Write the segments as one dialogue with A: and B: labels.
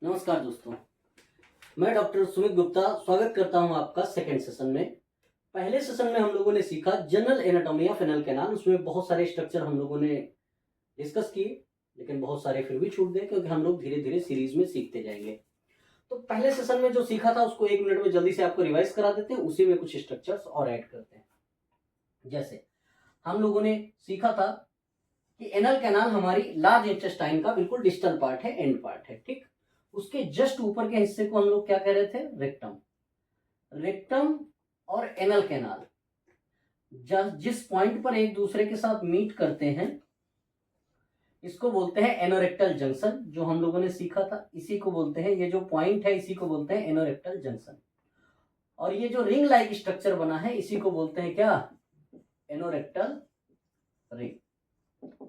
A: नमस्कार दोस्तों, मैं डॉक्टर सुमित गुप्ता स्वागत करता हूं आपका सेकंड सेशन में। पहले सेशन में हम लोगों ने सीखा general anatomy of anal canal. उसमें बहुत सारे स्ट्रक्चर हम लोगों ने डिस्कस किए, लेकिन बहुत सारे फिर भी छूट गए क्योंकि हम लोग धीरे धीरे सीरीज में सीखते जाएंगे। तो पहले सेशन में जो सीखा था उसको 1 मिनट में जल्दी से आपको रिवाइज करा देते हैं, उसी में कुछ स्ट्रक्चर्स और ऐड करते हैं। जैसे हम लोगों ने सीखा था कि एनल कैनाल हमारी लार्ज इंटेस्टाइन का बिल्कुल डिस्टल पार्ट है, एंड पार्ट है, ठीक। उसके जस्ट ऊपर के हिस्से को हम लोग क्या कह रहे थे? रेक्टम। रेक्टम और एनल कैनाल जिस पॉइंट पर एक दूसरे के साथ मीट करते हैं इसको बोलते हैं एनोरेक्टल जंक्शन। जो हम लोगों ने सीखा था इसी को बोलते हैं, ये जो पॉइंट है इसी को बोलते हैं एनोरेक्टल जंक्शन। और ये जो रिंग लाइक स्ट्रक्चर बना है इसी को बोलते हैं क्या? Anorectal ring.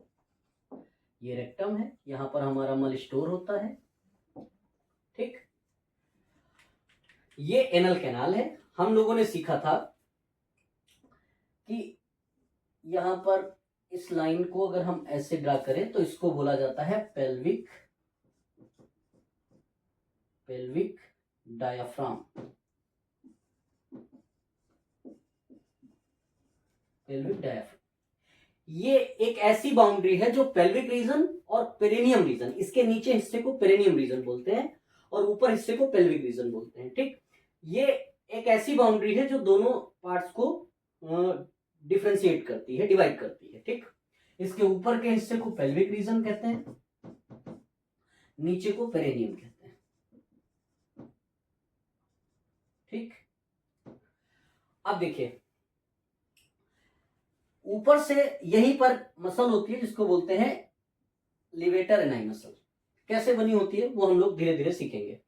A: ये रेक्टम है, यहां पर हमारा मल स्टोर होता है, ठीक। ये एनल कैनाल है। हम लोगों ने सीखा था कि यहां पर इस लाइन को अगर हम ऐसे ड्रा करें तो इसको बोला जाता है पेल्विक डायाफ्राम। पेल्विक डायाफ्राम ये एक ऐसी बाउंड्री है जो पेल्विक रीजन और पेरिनियम रीजन, इसके नीचे हिस्से को पेरिनियम रीजन बोलते हैं और ऊपर हिस्से को पेल्विक रीजन बोलते हैं, ठीक। ये एक ऐसी बाउंड्री है जो दोनों पार्ट्स को डिफरेंशिएट करती है, डिवाइड करती है, ठीक। इसके ऊपर के हिस्से को पेल्विक रीजन कहते हैं, नीचे को पेरिनियम कहते हैं, ठीक। अब देखिए, ऊपर से यहीं पर मसल होती है जिसको बोलते हैं लिवेटर एनाई मसल। कैसे बनी होती है वो हम लोग धीरे धीरे सीखेंगे।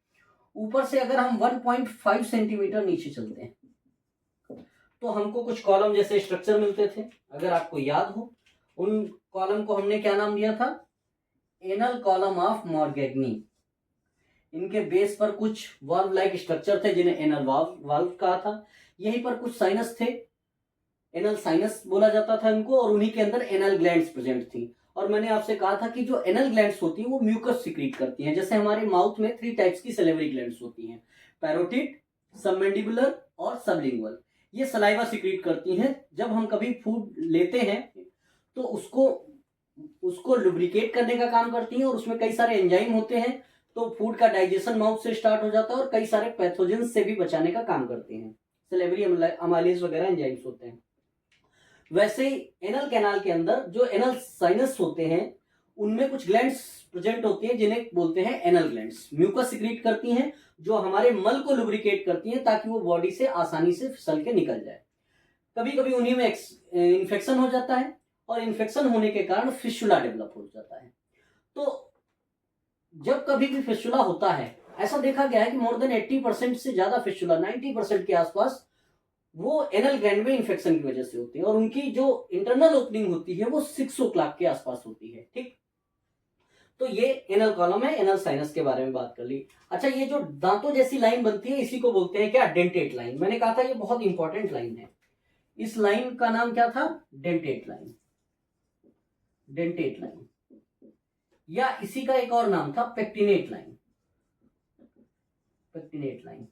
A: ऊपर से अगर हम 1.5 सेंटीमीटर नीचे चलते हैं तो हमको कुछ कॉलम जैसे स्ट्रक्चर मिलते थे। अगर आपको याद हो, उन कॉलम को हमने क्या नाम दिया था? Anal column of Morgagni. इनके बेस पर कुछ वाल्व लाइक स्ट्रक्चर थे जिन्हें एनल वाल्व कहा था। यहीं पर कुछ साइनस थे, एनल साइनस बोला जाता था इनको, और उन्हीं के अंदर एनल ग्लैंड्स प्रेजेंट थी। और मैंने आपसे कहा था कि जो एनल ग्लैंड्स होती हैं वो म्यूकस सिक्रीट करती हैं। जैसे हमारे माउथ में 3 टाइप्स की सैलिवरी ग्लैंड्स होती हैं, पैरोटिड, सबमैंडिबुलर और सबलिंगुअल। ये सलाइवा सिक्रीट करती हैं। जब हम कभी फूड लेते हैं तो उसको लुब्रिकेट करने का काम करती हैं और उसमें कई सारे एंजाइम होते हैं, तो फूड का डाइजेशन माउथ से स्टार्ट हो जाता है और कई सारे पैथोजन से भी बचाने का काम करते हैं। सैलिवरी अमाइलेज वगैरह एंजाइम्स होते हैं। वैसे ही एनल कैनाल के अंदर जो एनल साइनस होते हैं उनमें कुछ ग्लैंड्स प्रेजेंट होती हैं जिन्हें बोलते हैं एनल ग्लैंड्स। म्यूकस सिक्रीट करती हैं जो हमारे मल को लुब्रिकेट करती हैं ताकि वो बॉडी से आसानी से फिसल के निकल जाए। कभी कभी उन्हीं में इन्फेक्शन हो जाता है और इन्फेक्शन होने के कारण फिस्टुला डेवलप हो जाता है। तो जब कभी भी फिस्टुला होता है, ऐसा देखा गया है कि मोर देन 80% से ज्यादा फिस्टुला, 90% के आसपास, वो एनल ग्लैंड में इन्फेक्शन की वजह से होती है और उनकी जो इंटरनल ओपनिंग होती है वो 6 o'clock के आसपास होती है, ठीक। तो ये एनल कॉलम है। एनल साइनस के बारे में बात कर ली। अच्छा, ये जो दांतों जैसी लाइन बनती है इसी को बोलते हैं क्या? Dentate line. मैंने कहा था ये बहुत इंपॉर्टेंट लाइन है। इस लाइन का नाम क्या था? Dentate line. डेंटेट लाइन, या इसी का एक और नाम था पेक्टिनेट लाइन। पेक्टिनेट लाइन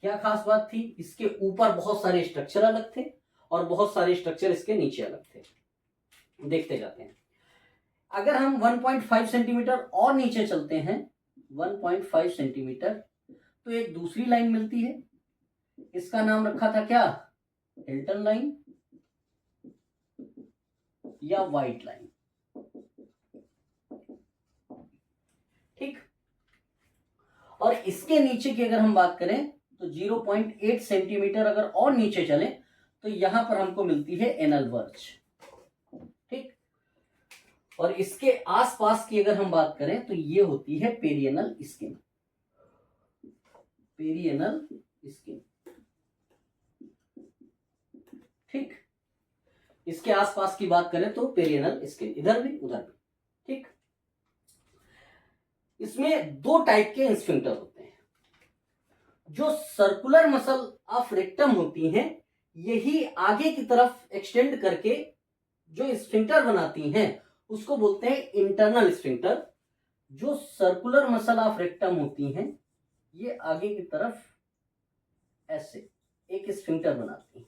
A: क्या खास बात थी? इसके ऊपर बहुत सारे स्ट्रक्चर अलग थे और बहुत सारे स्ट्रक्चर इसके नीचे अलग थे। देखते जाते हैं। अगर हम 1.5 सेंटीमीटर और नीचे चलते हैं, 1.5 सेंटीमीटर, तो एक दूसरी लाइन मिलती है। इसका नाम रखा था क्या? हिल्टन लाइन या व्हाइट लाइन, ठीक। और इसके नीचे की अगर हम बात करें तो 0.8 सेंटीमीटर अगर और नीचे चले तो यहां पर हमको मिलती है एनल वर्च, ठीक। और इसके आसपास की अगर हम बात करें तो ये होती है पेरिएनल स्किन। पेरिएनल स्किन, ठीक। इसके आसपास की बात करें तो पेरिएनल स्किन, इधर भी उधर भी, ठीक। इसमें 2 टाइप के स्फिंक्टर होते हैं। जो सर्कुलर मसल ऑफ रेक्टम होती हैं, यही आगे की तरफ एक्सटेंड करके जो स्फिंक्टर बनाती हैं उसको बोलते हैं इंटरनल स्फिंक्टर। जो सर्कुलर मसल ऑफ रेक्टम होती हैं ये आगे की तरफ ऐसे एक स्फिंक्टर बनाती हैं।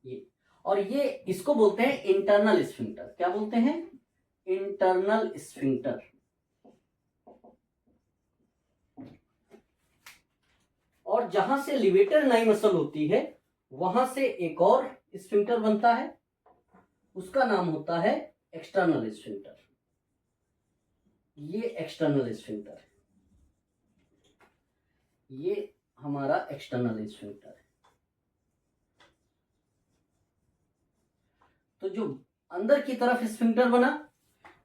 A: ये और ये इसको बोलते हैं इंटरनल स्फिंक्टर। क्या बोलते हैं? Internal sphincter. और जहां से लिवेटर नाई मसल होती है वहां से एक और स्फिंक्टर बनता है, उसका नाम होता है एक्सटर्नल स्फिंक्टर। ये एक्सटर्नल स्फिंक्टर है, ये हमारा एक्सटर्नल स्फिंक्टर है। तो जो अंदर की तरफ स्फिंक्टर बना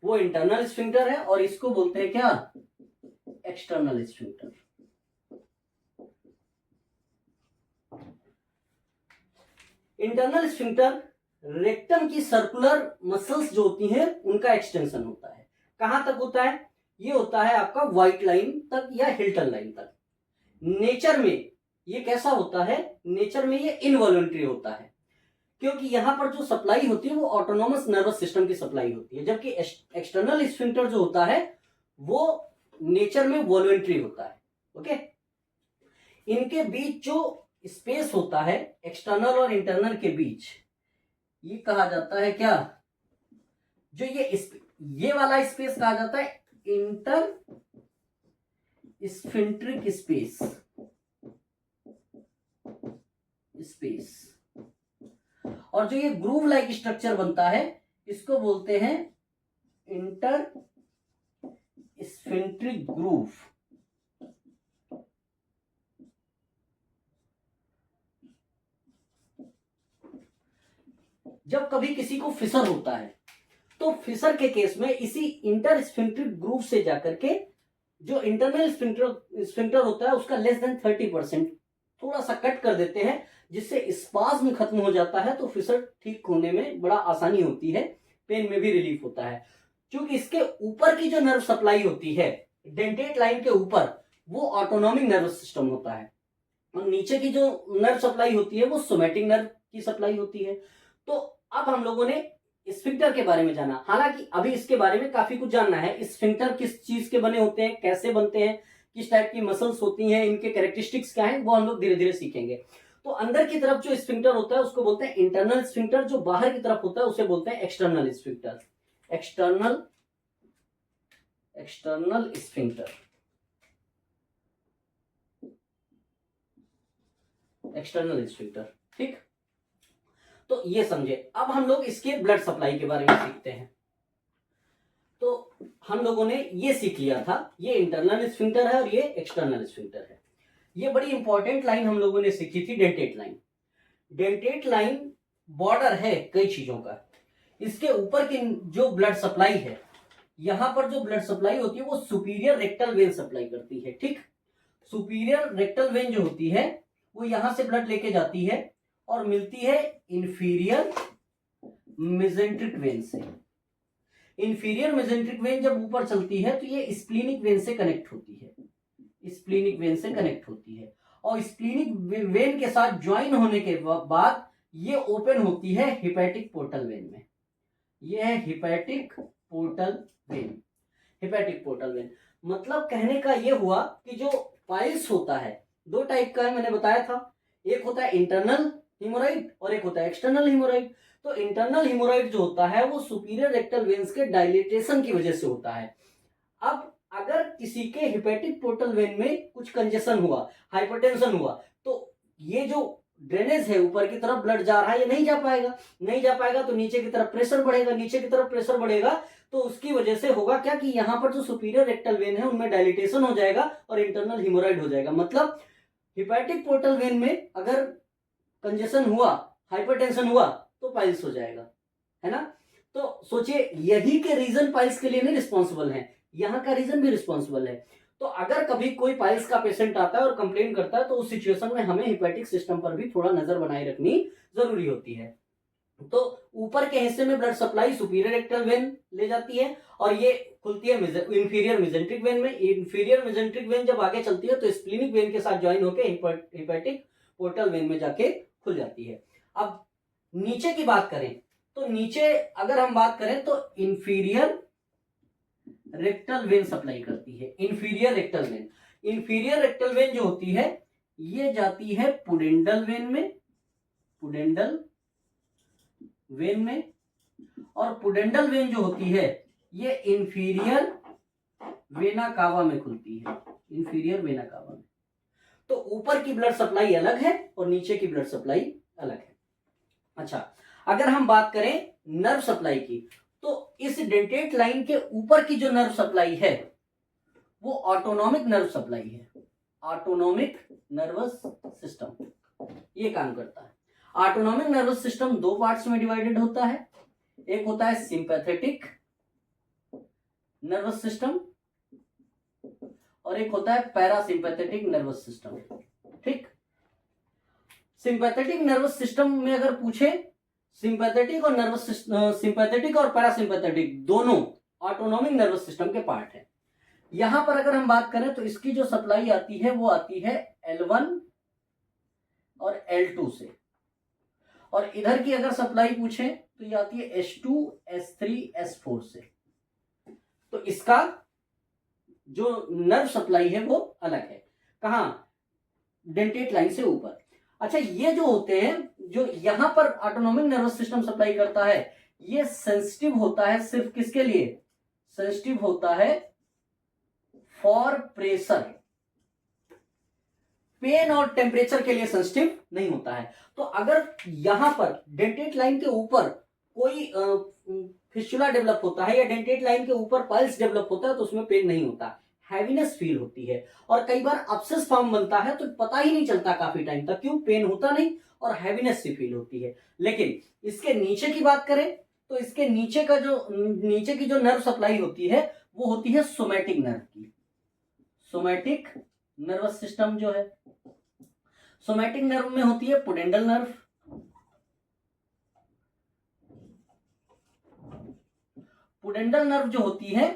A: वो इंटरनल स्फिंक्टर है और इसको बोलते हैं क्या? External sphincter. Internal sphincter rectum की सर्कुलर मसल्स जो होती हैं उनका एक्सटेंशन होता है। कहां तक होता है? ये होता है आपका व्हाइट लाइन तक या हिल्टन लाइन तक। नेचर में ये कैसा होता है? नेचर में ये इनवॉलंटरी होता है, क्योंकि यहां पर जो सप्लाई होती है वो ऑटोनोमस नर्वस सिस्टम की सप्लाई होती है, जबकि एक्सटर्नल स्फिंक्टर जो होता है वो नेचर में वॉलंटरी होता है। ओके, इनके बीच जो स्पेस होता है एक्सटर्नल और इंटरनल के बीच, ये कहा जाता है क्या? जो ये वाला स्पेस कहा जाता है इंटर स्फिंक्ट्रिक स्पेस। और जो ये ग्रूव लाइक स्ट्रक्चर बनता है इसको बोलते हैं इंटर स्फिंक्ट्रिक ग्रूव। जब कभी किसी को फिसर होता है तो फिसर के केस में इसी इंटर स्फिंक्ट्रिक ग्रूव से जाकर के जो इंटरनल स्फिंक्टर होता है उसका लेस देन 30% थोड़ा सा कट कर देते हैं, जिससे स्पाज्म खत्म हो जाता है, तो फिसर ठीक होने में बड़ा आसानी होती है, पेन में भी रिलीफ होता है। क्योंकि इसके ऊपर की जो नर्व सप्लाई होती है डेंटेट लाइन के ऊपर वो ऑटोनॉमिक नर्वस सिस्टम होता है और नीचे की जो नर्व सप्लाई होती है वो सोमैटिक नर्व की सप्लाई होती है। तो अब हम लोगों ने स्फिंक्टर के बारे में जाना, हालांकि अभी इसके बारे में काफी कुछ जानना है। स्फिंक्टर किस चीज के बने होते हैं, कैसे बनते हैं, किस टाइप की मसल्स होती हैं, इनके कैरेक्टरिस्टिक्स क्या हैं, वो हम लोग धीरे धीरे सीखेंगे। तो अंदर की तरफ जो स्फिंक्टर होता है उसको बोलते हैं इंटरनल स्फिंक्टर, जो बाहर की तरफ होता है उसे बोलते हैं external sphincter. External sphincter, external sphincter. ठीक, तो ये समझे। अब हम लोग इसके ब्लड सप्लाई के बारे में सीखते हैं। तो हम लोगों ने ये सीख लिया था, ये इंटरनल स्फिंक्टर है और ये एक्सटर्नल स्फिंक्टर है। ये बड़ी इंपॉर्टेंट लाइन हम लोगों ने सीखी थी, dentate line. Dentate line border है कई चीजों का। इसके ऊपर की जो ब्लड सप्लाई है, यहां पर जो ब्लड सप्लाई होती है वो सुपीरियर रेक्टल वेन सप्लाई करती है। ठीक, सुपीरियर रेक्टल वेन जो होती है वो यहां से ब्लड लेके जाती है और मिलती है इंफीरियर मेसेंट्रिक वेन से। इंफीरियर मेसेंट्रिक वेन जब ऊपर चलती है तो ये स्प्लीनिक वेन से कनेक्ट होती है, स्प्लीनिक वेन से कनेक्ट होती है और स्प्लीनिक वेन के साथ ज्वाइन होने के बाद ये ओपन होती है हिपैटिक पोर्टल वेन में। ये है hepatic portal vein. Hepatic portal vein मतलब कहने का ये हुआ कि जो पाइल्स होता है दो टाइप का है, मैंने बताया था। एक होता है इंटरनल हिमोराइड और एक होता है एक्सटर्नल हिमोराइड। तो इंटरनल हिमोराइड जो होता है वो सुपीरियर रेक्टल वेन्स के डायलेटेशन की वजह से होता है। अब अगर किसी के हिपैटिक पोर्टल वेन में कुछ कंजेशन हुआ, हाइपरटेंशन हुआ, तो ये जो ड्रेनेज है ऊपर की तरफ ब्लड जा रहा है ये नहीं जा पाएगा। नहीं जा पाएगा तो नीचे की तरफ प्रेशर बढ़ेगा, नीचे की तरफ प्रेशर बढ़ेगा तो उसकी वजह से होगा क्या कि यहां पर जो सुपीरियर रेक्टल वेन है उनमें डायलिटेशन हो जाएगा और इंटरनल हिमोराइड हो जाएगा। मतलब हिपैटिक पोर्टल वेन में अगर कंजेशन हुआ, हाइपरटेंशन हुआ तो पाइल्स हो जाएगा, है ना। तो सोचिए यही के रीजन पाइल्स के लिए नहीं रिस्पॉन्सिबल है, यहाँ का रीजन भी रिस्पॉन्सिबल है। तो अगर कभी कोई पाइल्स का पेशेंट आता है और कंप्लेन करता है तो उस सिचुएशन में हमें हिपैटिक सिस्टम पर भी थोड़ा नजर बनाए रखनी जरूरी होती है। तो ऊपर के हिस्से में blood supply superior rectal vein ले जाती है और ये खुलती है इंफीरियर मेजेंट्रिक वेन में। इंफीरियर मेजेंट्रिक वेन जब आगे चलती है तो स्प्लीनिक वेन के साथ ज्वाइन होकर हिपैटिक पोर्टल वेन में जाके खुल जाती है। अब नीचे की बात करें तो नीचे अगर हम बात करें तो इंफीरियर रेक्टल वेन सप्लाई करती है। Inferior rectal vein, inferior rectal vein जो होती है ये जाती है पुडेंडल वेन में, पुडेंडल वेन में, और पुडेंडल वेन जो होती है ये इंफीरियर वेना कावा में खुलती है, इंफीरियर वेना कावा में। तो ऊपर की ब्लड सप्लाई अलग है और नीचे की ब्लड सप्लाई अलग है। अच्छा, अगर हम बात करें नर्व सप्लाई की तो इस डेंटेट लाइन के ऊपर की जो नर्व सप्लाई है वो ऑटोनॉमिक नर्व सप्लाई है, ऑटोनॉमिक नर्वस सिस्टम ये काम करता है। ऑटोनॉमिक नर्वस सिस्टम दो पार्ट्स में डिवाइडेड होता है, एक होता है सिंपैथेटिक नर्वस सिस्टम और एक होता है पैरासिंपैथेटिक नर्वस सिस्टम। ठीक, सिंपैथेटिक नर्वस सिस्टम में अगर पूछे, सिंपैथेटिक और नर्वस सिंपैथेटिक और पैरासिंपैथेटिक दोनों ऑटोनॉमिक नर्वस सिस्टम के पार्ट है। यहां पर अगर हम बात करें तो इसकी जो सप्लाई आती है वो आती है L1 और L2 से, और इधर की अगर सप्लाई पूछे तो ये आती है H2, S3, S4 से। तो इसका जो नर्व सप्लाई है वो अलग है, कहां, डेंटेट लाइन से ऊपर। अच्छा, ये जो होते हैं जो यहां पर ऑटोनॉमिक नर्वस सिस्टम सप्लाई करता है ये सेंसिटिव होता है सिर्फ किसके लिए, सेंसिटिव होता है फॉर प्रेशर, पेन और टेम्परेचर के लिए सेंसिटिव नहीं होता है। तो अगर यहां पर डेंटेट लाइन के ऊपर कोई फिस्टुला डेवलप होता है या डेंटेट लाइन के ऊपर पाइल्स डेवलप होता है तो उसमें पेन नहीं होता, हैवीनेस फील होती है और कई बार अब्सेस फॉर्म बनता है तो पता ही नहीं चलता काफी टाइम तक, क्यों, पेन होता नहीं और हैवीनेस सी फील होती है। लेकिन इसके नीचे की बात करें तो इसके नीचे का जो नीचे की जो नर्व सप्लाई होती है वो होती है सोमैटिक नर्व की, सोमैटिक नर्वस सिस्टम जो है। सोमैटिक नर्व में होती है पुडेंडल नर्व, पुडेंडल नर्व जो होती है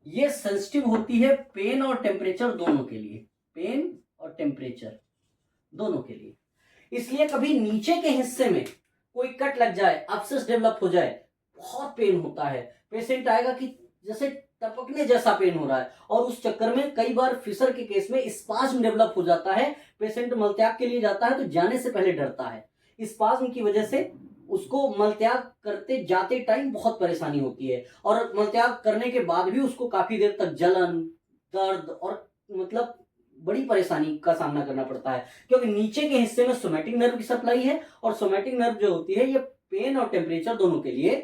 A: ये सेंसिटिव होती है पेन और टेम्परेचर दोनों के लिए, पेन और टेम्परेचर दोनों के लिए। इसलिए कभी नीचे के हिस्से में कोई कट लग जाए, अब्सेस डेवलप हो जाए, बहुत पेन होता है, पेशेंट आएगा कि जैसे टपकने जैसा पेन हो रहा है, और उस चक्कर में कई बार फिशर के केस में स्पाज्म डेवलप हो जाता है। पेशेंट मलत्याग के लिए जाता है तो जाने से पहले डरता है, स्पाज्म की वजह से उसको मलत्याग करते जाते टाइम बहुत परेशानी होती है, और मलत्याग करने के बाद भी उसको काफी देर तक जलन, दर्द और मतलब बड़ी परेशानी का सामना करना पड़ता है, क्योंकि नीचे के हिस्से में सोमैटिक नर्व की सप्लाई है और सोमैटिक नर्व जो होती है ये पेन और टेम्परेचर दोनों के लिए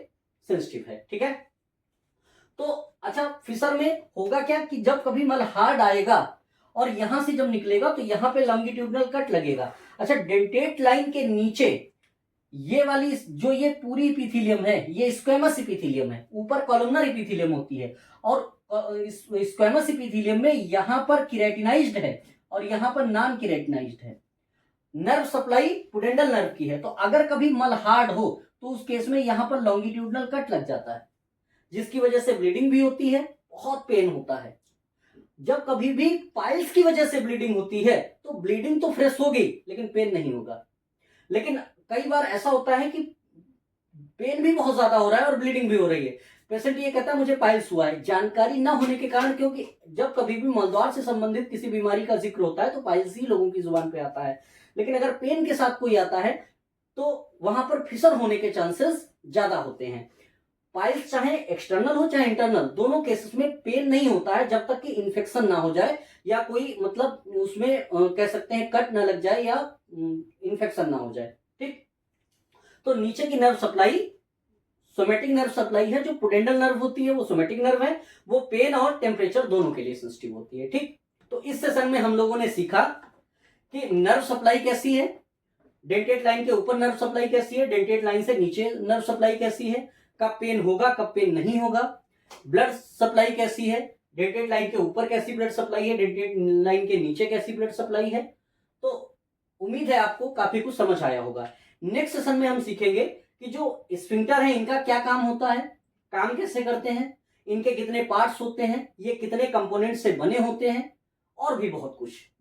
A: सेंसिटिव है। ठीक है, तो अच्छा, फिशर में होगा क्या कि जब कभी मल हार्ड आएगा और यहां से जब निकलेगा तो यहां पे लॉन्गिट्यूडनल कट लगेगा। अच्छा, डेंटेट लाइन के नीचे ये वाली जो ये पूरी इपिथीलियम है ये स्क्वेमस इपिथीलियम है, ऊपर कॉलमनर इपिथीलियम होती है, और स्क्वेमस इपिथीलियम में यहां पर केराटिनाइज्ड है और यहां पर नॉन केराटिनाइज्ड है। नर्व सप्लाई पुडेंडल नर्व की है, तो अगर कभी मल हार्ड हो तो उस केस में यहां पर लॉन्गिट्यूडनल कट लग जाता है, जिसकी वजह से ब्लीडिंग भी होती है, बहुत पेन होता है। जब कभी भी पाइल्स की वजह से ब्लीडिंग होती है तो ब्लीडिंग तो फ्रेश होगी लेकिन पेन नहीं होगा। लेकिन कई बार ऐसा होता है कि पेन भी बहुत ज्यादा हो रहा है और ब्लीडिंग भी हो रही है, पेशेंट ये कहता है मुझे पाइल्स हुआ है, जानकारी ना होने के कारण, क्योंकि जब कभी भी मलद्वार से संबंधित किसी बीमारी का जिक्र होता है तो पाइल्स ही लोगों की जुबान पे आता है, लेकिन अगर पेन के साथ कोई आता है तो वहां पर फिशर होने के चांसेस ज्यादा होते हैं। पाइल्स चाहे एक्सटर्नल हो चाहे इंटरनल, दोनों केसेस में पेन नहीं होता है जब तक कि इन्फेक्शन ना हो जाए या कोई मतलब उसमें कह सकते हैं कट ना लग जाए या इन्फेक्शन ना हो जाए। ठीक, तो नीचे की nerve supply somatic nerve supply है, जो पुडेंडल नर्व होती है वो सोमैटिक नर्व है, वो पेन और टेम्परेचर दोनों के लिए सेंसिटिव होती है। ठीक, तो इस सेशन में हम लोगों ने सीखा कि नर्व सप्लाई कैसी है, डेंटेट लाइन के ऊपर नर्व सप्लाई कैसी है, डेंटेट लाइन से नीचे नर्व सप्लाई कैसी है, कब पेन होगा कब पेन नहीं होगा, ब्लड सप्लाई कैसी है, डेंटेट लाइन के ऊपर कैसी ब्लड सप्लाई है, डेंटेट लाइन के नीचे कैसी ब्लड सप्लाई है। तो उम्मीद है आपको काफी कुछ समझ आया होगा। नेक्स्ट सेशन में हम सीखेंगे कि जो स्फिंक्टर है इनका क्या काम होता है, काम कैसे करते हैं, इनके कितने पार्ट्स होते हैं, ये कितने कंपोनेंट से बने होते हैं, और भी बहुत कुछ।